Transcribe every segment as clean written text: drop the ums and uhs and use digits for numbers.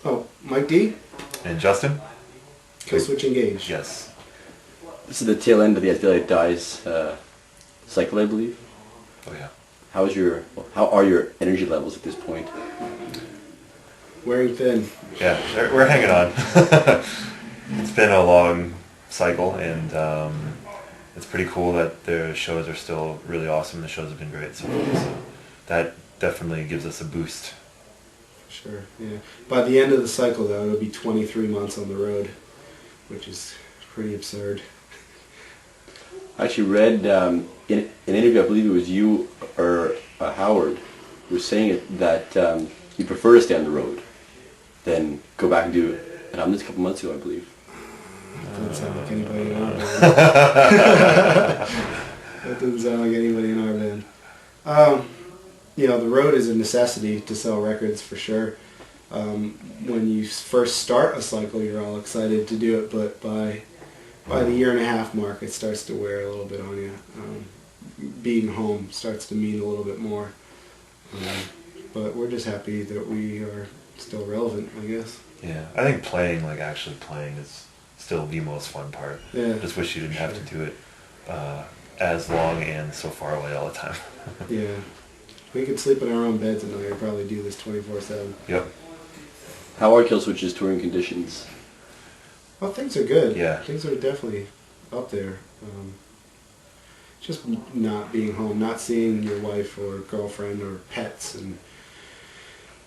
Oh, Mike D. And Justin? Killswitch Engage. Yes. This is the tail end of the Until It Dies cycle, I believe. Oh yeah. How are your energy levels at this point? Wearing thin. Yeah, we're hanging on. It's been a long cycle, and it's pretty cool that the shows are still really awesome. The shows have been great so far, so that definitely gives us a boost. Sure, yeah. By the end of the cycle, though, it'll be 23 months on the road, which is pretty absurd. I actually read in an interview, I believe it was you or Howard, was saying it that you prefer to stay on the road than go back and do it. And I'm just a couple months ago, I believe. Doesn't sound like anybody in our band. That doesn't sound like anybody in our band. You know, the road is a necessity to sell records for sure. When you first start a cycle, you're all excited to do it, but by the 1.5 year mark, it starts to wear a little bit on you. Being home starts to mean a little bit more. But we're just happy that we are still relevant, I guess. Yeah, I think actually playing is still the most fun part. Yeah. Just wish you didn't have to do it as long and so far away all the time. Yeah. We could sleep in our own beds and I could probably do this 24/7. Yep. How are Killswitch's touring conditions? Well, things are good. Yeah. Things are definitely up there. Just not being home, not seeing your wife or girlfriend or pets and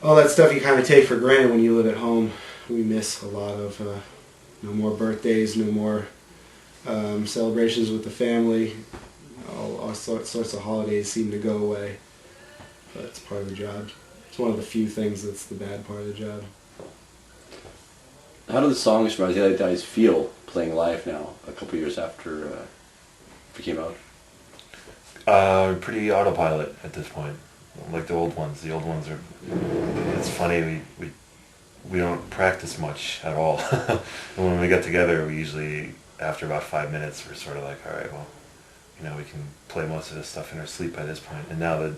all that stuff you kind of take for granted when you live at home. We miss a lot of no more birthdays, no more celebrations with the family. All sorts of holidays seem to go away. But it's part of the job. It's one of the few things that's the bad part of the job. How do the songs from Until It Dies feel playing live now, a couple years after it came out? Pretty autopilot at this point, like the old ones. The old ones are. It's funny, we don't practice much at all. And when we get together, we usually after about 5 minutes, we're sort of like, all right, well, you know, we can play most of this stuff in our sleep by this point. And now the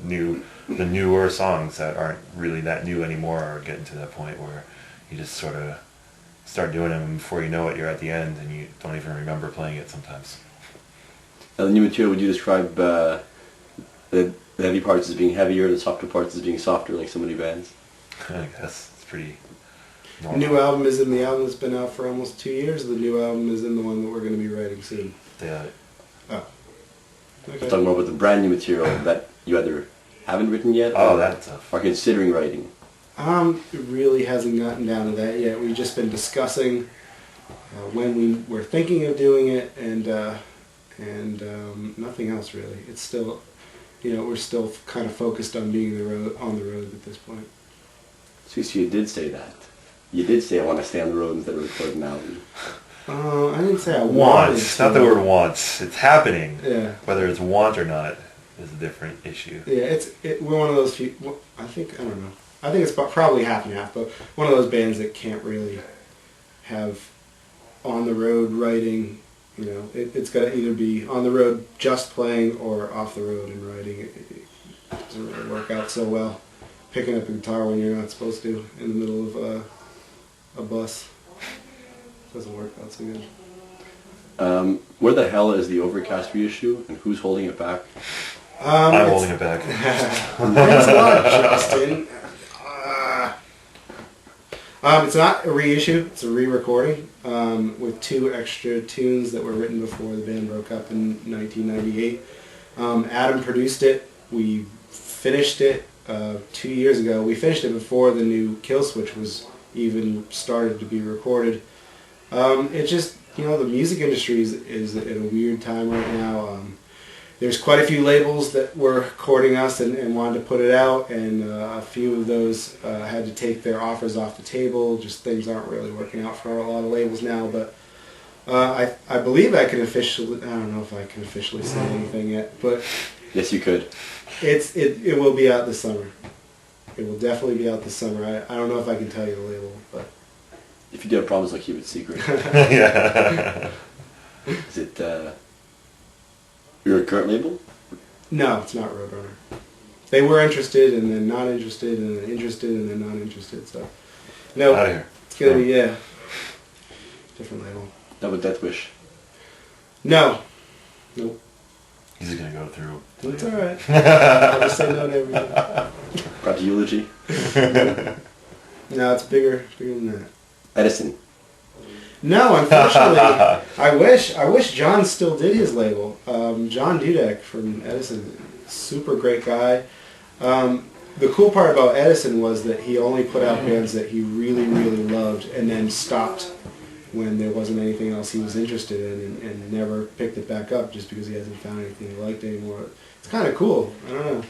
newer songs that aren't really that new anymore are getting to that point where you just sort of start doing them, and before you know it, you're at the end, and you don't even remember playing it sometimes. Now, the new material, would you describe the heavy parts as being heavier, the softer parts as being softer, like so many bands? I guess it's pretty The normal. new album is in the album that's been out for almost 2 years. The new album is in the one that we're going to be writing soon. Yeah. Oh. I'm Okay. talking more about the brand new material that you either haven't written yet Oh, or that's tough. are considering writing. It really hasn't gotten down to that yet. We've just been discussing when we were thinking of doing it, and nothing else really. It's still, you know, we're still kind of focused on being on the road at this point. So you did say that. You did say I want to stay on the road instead of record an album. I didn't say I wanted Wants, to. not the word wants. It's happening. Yeah. Whether it's want or not is a different issue. Yeah, we're one of those few. Well, I don't know. I think it's probably half and half, but one of those bands that can't really have on the road writing. You know, it's got to either be on the road just playing or off the road and writing. It doesn't really work out so well. Picking up a guitar when you're not supposed to in the middle of a bus doesn't work out so good. Where the hell is the Overcast reissue, and who's holding it back? I'm holding it back. Thanks a lot, Justin. It's not a reissue, it's a re-recording with 2 extra tunes that were written before the band broke up in 1998. Adam produced it. We finished it 2 years ago. We finished it before the new Killswitch was even started to be recorded. It just, you know, the music industry is at a weird time right now. There's quite a few labels that were courting us and wanted to put it out, and a few of those had to take their offers off the table. Just things aren't really working out for a lot of labels now, but I believe I can officially, I don't know if I can officially say anything yet, but Yes, you could. it will be out this summer. It will definitely be out this summer. I don't know if I can tell you the label, but... If you do, I promise I'll keep it secret. Yeah. Is it your current label? No, it's not Roadrunner. they were interested and then not interested and then interested and then not interested. So no, Out of here. it's gonna be different label. Double Death Wish. No, nope. He's gonna go through. It's all right. I'll just say no to everything. Brought to eulogy. No, it's bigger than that. Edison. No, unfortunately, I wish John still did his label. John Dudek from Edison, super great guy. The cool part about Edison was that he only put out bands that he really, really loved and then stopped when there wasn't anything else he was interested in and never picked it back up just because he hasn't found anything he liked anymore. It's kind of cool. I don't know.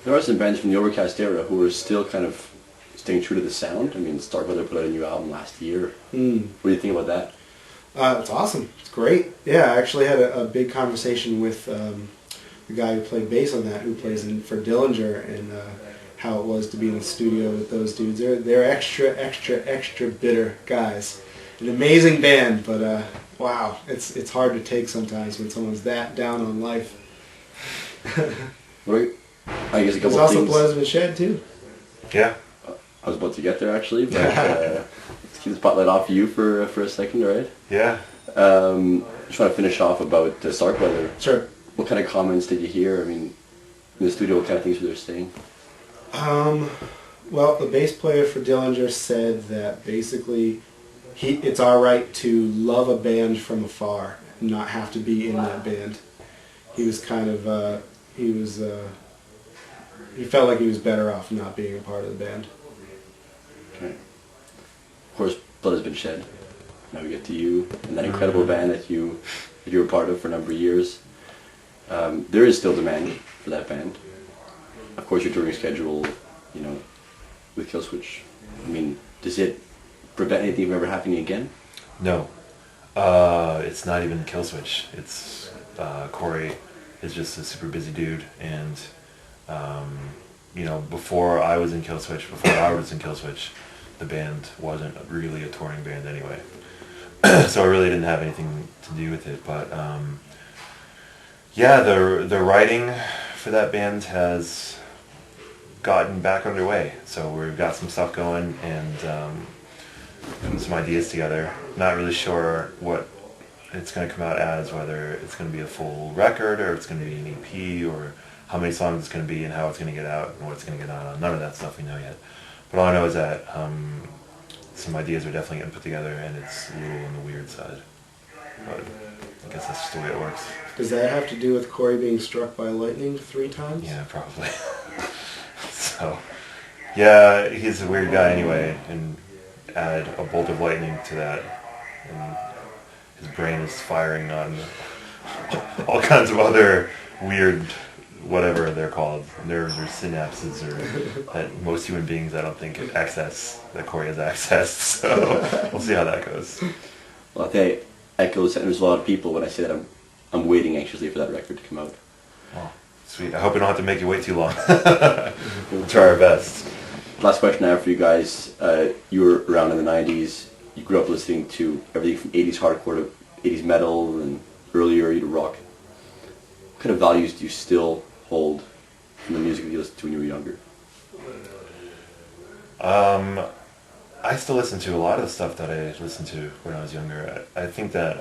There are some bands from the Overcast era who are still kind of staying true to the sound. I mean, Starkweather put out a new album last year. What do you think about that? It's awesome. It's great. Yeah, I actually had a big conversation with the guy who played bass on that, who plays for Dillinger, and how it was to be in the studio with those dudes. They're extra bitter guys. An amazing band, but wow, it's hard to take sometimes when someone's that down on life. Right. I guess a couple There's of also things. Blood has been shed too. Yeah. I was about to get there actually, but let's keep the spotlight off you for a second, all right? Yeah. Just want to finish off about Starkweather. Sure. What kind of comments did you hear? I mean, in the studio, what kind of things were they saying? Well, the bass player for Dillinger said that basically it's all right to love a band from afar and not have to be in that band. He was kind of he felt like he was better off not being a part of the band. Okay. Of course, Blood has been shed. Now we get to you and that incredible band that you were part of for a number of years. There is still demand for that band. Of course, your touring schedule, with Killswitch. I mean, does it prevent anything from ever happening again? No. It's not even Killswitch. It's Corey is just a super busy dude, and before I was in Killswitch, the band wasn't really a touring band anyway. So I really didn't have anything to do with it. But the writing for that band has gotten back underway. So we've got some stuff going and putting some ideas together. Not really sure what it's going to come out as, whether it's going to be a full record or it's going to be an EP or how many songs it's going to be and how it's going to get out and what it's going to get out on. None of that stuff we know yet. But all I know is that some ideas are definitely getting put together and it's a little on the weird side. But I guess that's just the way it works. Does that have to do with Corey being struck by lightning 3 times? Yeah, probably. So, yeah, he's a weird guy anyway, and add a bolt of lightning to that, and his brain is firing on all kinds of other weird, whatever they're called, nerves or synapses, or that most human beings I don't think have access, that Corey has access, so we'll see how that goes. Well, I think I echo the sentiment of a lot of people when I say that I'm waiting anxiously for that record to come out. Oh, sweet. I hope we don't have to make you wait too long. We'll try our best. Last question I have for you guys. You were around in the 90s. You grew up listening to everything from 80s hardcore to 80s metal and earlier to rock. What kind of values do you still hold from the music that you listened to when you were younger? I still listen to a lot of the stuff that I listened to when I was younger. I think that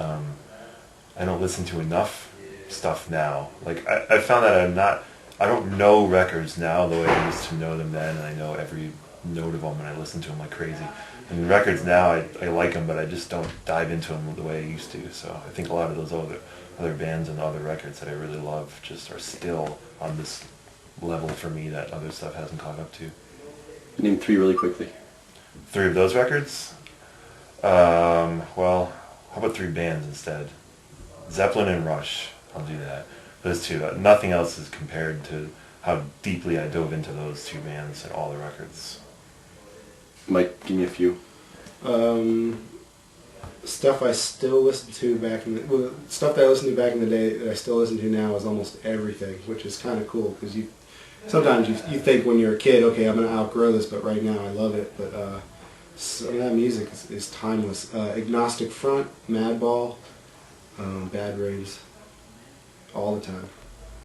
I don't listen to enough stuff now. Like I found that I don't know records now the way I used to know them then, and I know every note of them and I listen to them like crazy. And records now, I like them, but I just don't dive into them the way I used to. So I think a lot of those other bands and other records that I really love just are still on this level for me that other stuff hasn't caught up to. Name 3 really quickly. 3 of those records? Well, how about 3 bands instead? Zeppelin and Rush. I'll do that. Those 2. Nothing else is compared to how deeply I dove into those 2 bands and all the records. Mike, give me a few. Stuff I still listen to stuff that I listened to back in the day that I still listen to now is almost everything, which is kind of cool because sometimes you think when you're a kid, okay, I'm going to outgrow this, but right now I love it. But some of that music is timeless. Agnostic Front, Madball, Bad Brains, all the time.